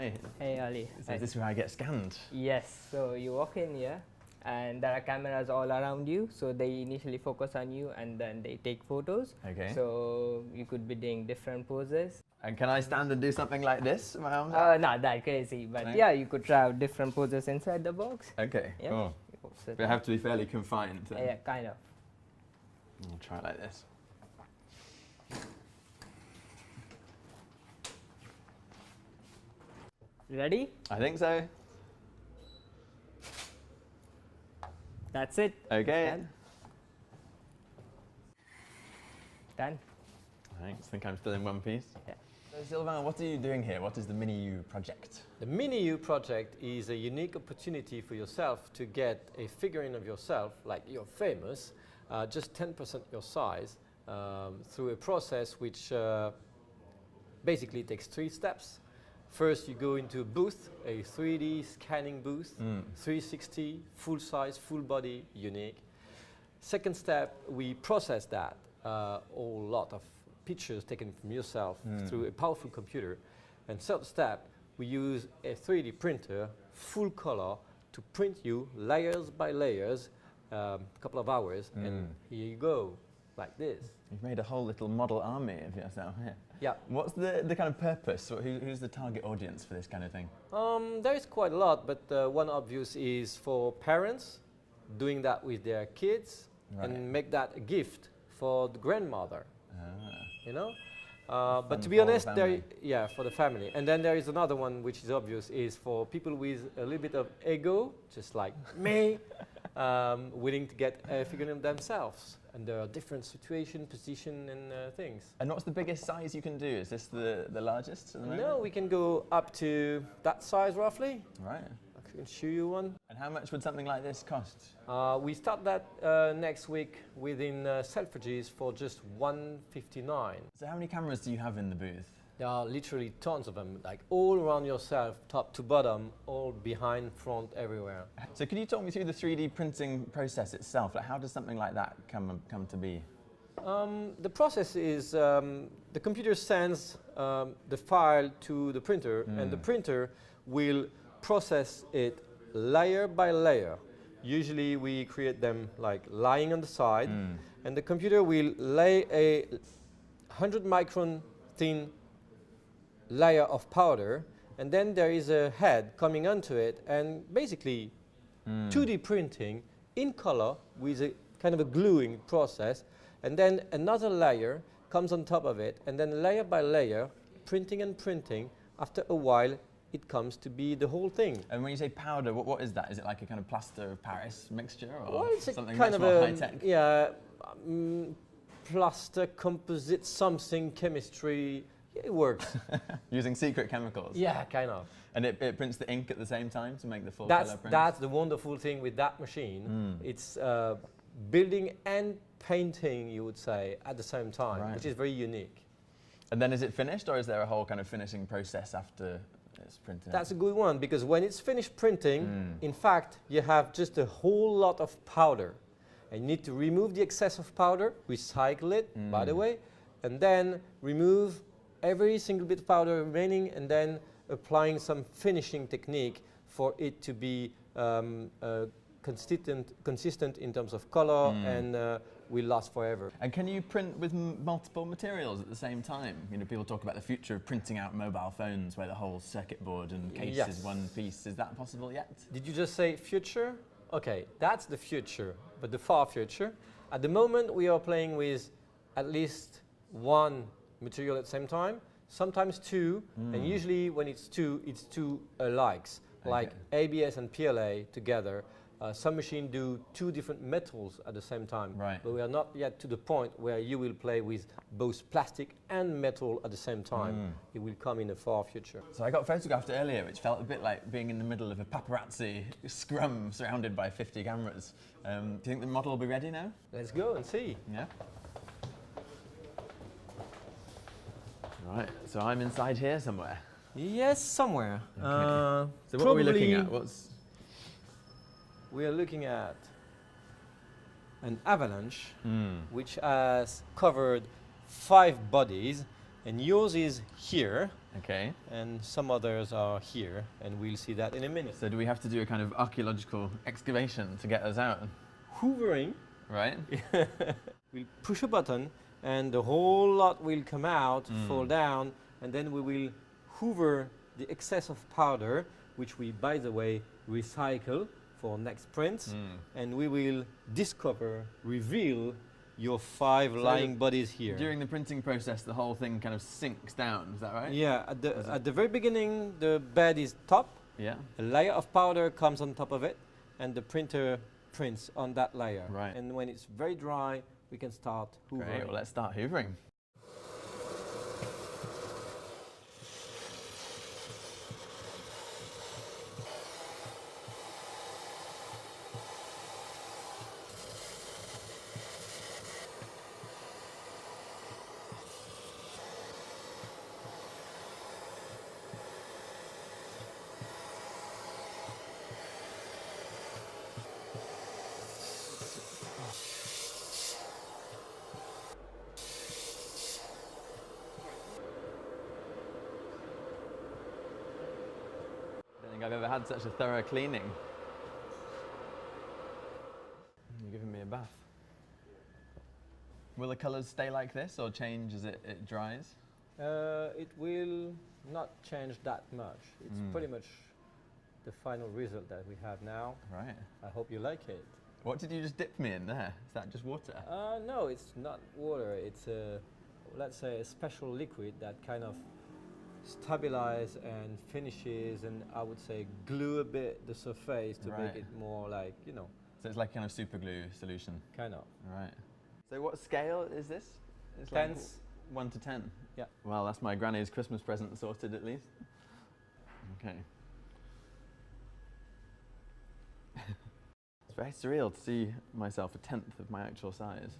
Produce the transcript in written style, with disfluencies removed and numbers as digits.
Hi. Hey Ali. So this is where I get scanned? Yes, so you walk in here and there are cameras all around you, so they initially focus on you and then they take photos. Okay. So you could be doing different poses. And can I stand and do something like this? My arms Not that crazy, but No? yeah, you could try out different poses inside the box. Okay, Yeah. cool. So But I have to be fairly confined then. yeah, kind of. I'll try it like this. Ready? I think so. That's it. Okay. Done. Done. Thanks. I think I'm still in one piece. Yeah. So Sylvain, what are you doing here? What is the Mini-U project? The Mini-U project is a unique opportunity for yourself to get a figurine of yourself, like you're famous, just 10% your size, through a process which basically takes 3 steps. First, you go into a booth, a 3D scanning booth, 360, full size, full body, unique. Second step, we process that, a lot of pictures taken from yourself through a powerful computer. And third step, we use a 3D printer, full color, to print you layers by layers, a couple of hours, and here you go, like this. You've made a whole little model army of yourself here. Yeah. What's the kind of purpose? Who's the target audience for this kind of thing? There is quite a lot, but one obvious is for parents doing that with their kids and make that a gift for the grandmother. You know? But to be honest, for the family. And then there is another one which is obvious, is for people with a little bit of ego, just like me, willing to get a figurine themselves. And there are different situation, position, and things. And what's the biggest size you can do? Is this the largest at the moment? No, we can go up to that size roughly. Right. I can show you one. And how much would something like this cost? We start that next week within Selfridges for just $159. So how many cameras do you have in the booth? There are literally tons of them, like all around yourself, top to bottom, all behind, front, everywhere. So could you talk me through the 3D printing process itself? Like how does something like that come to be? The process is the computer sends the file to the printer, and the printer will process it layer by layer. Usually we create them like lying on the side, and the computer will lay a 100 micron thin layer of powder, and then there is a head coming onto it, and basically 2D printing in color with a kind of a gluing process, and then another layer comes on top of it, and then layer by layer, printing and printing. After a while, it comes to be the whole thing. And when you say powder, what is that? Is it like a kind of plaster of Paris mixture, or it's something kind much of more high-tech? Yeah, plaster, composite, something, chemistry. It works. Using secret chemicals? Yeah, kind of. And it prints the ink at the same time to make the full color print? That's the wonderful thing with that machine. It's building and painting, you would say, at the same time, which is very unique. And then is it finished, or is there a whole kind of finishing process after it's printed? That's a good one, because when it's finished printing, in fact, you have just a whole lot of powder. And you need to remove the excess of powder, recycle it, by the way, and then remove every single bit of powder remaining, and then applying some finishing technique for it to be consistent in terms of color and will last forever. And can you print with multiple materials at the same time? You know, people talk about the future of printing out mobile phones where the whole circuit board and case is one piece. Is that possible yet? Did you just say future? Okay, that's the future, but the far future. At the moment, we are playing with at least one material at the same time, sometimes two, and usually when it's two alikes, like ABS and PLA together. Some machines do 2 different metals at the same time, but we are not yet to the point where you will play with both plastic and metal at the same time. It will come in the far future. So I got photographed earlier, which felt a bit like being in the middle of a paparazzi scrum surrounded by 50 cameras. Do you think the model will be ready now? Let's go and see. Yeah. Right, so I'm inside here somewhere. Yes, somewhere. Okay. So what are we looking at? We are looking at an avalanche which has covered 5 bodies And yours is here, Okay. and some others are here, and we'll see that in a minute. So do we have to do a kind of archaeological excavation to get us out? Hoovering, Right? we'll push a button, and the whole lot will come out, fall down, and then we will hoover the excess of powder, which we, by the way, recycle for next prints, and we will discover, reveal your 5 lying bodies here. During the printing process, the whole thing kind of sinks down, is that right? Yeah, at the very beginning, the bed is top, Yeah. a layer of powder comes on top of it, and the printer prints on that layer. Right. And when it's very dry, we can start hoovering. Great, well, let's start hoovering. I don't think I've ever had such a thorough cleaning. You're giving me a bath. Will the colours stay like this or change as it dries? It will not change that much. It's pretty much the final result that we have now. Right. I hope you like it. What did you just dip me in there? Is that just water? No, it's not water. It's let's say a special liquid that kind of stabilize and finishes, and I would say glue a bit the surface to make it more like, you know. So it's like kind of super glue solution. Kind of. Right. So what scale is this? It's Tens. Like 1 to 10? Yeah. Well, that's my granny's Christmas present sorted at least. Okay. It's very surreal to see myself a tenth of my actual size.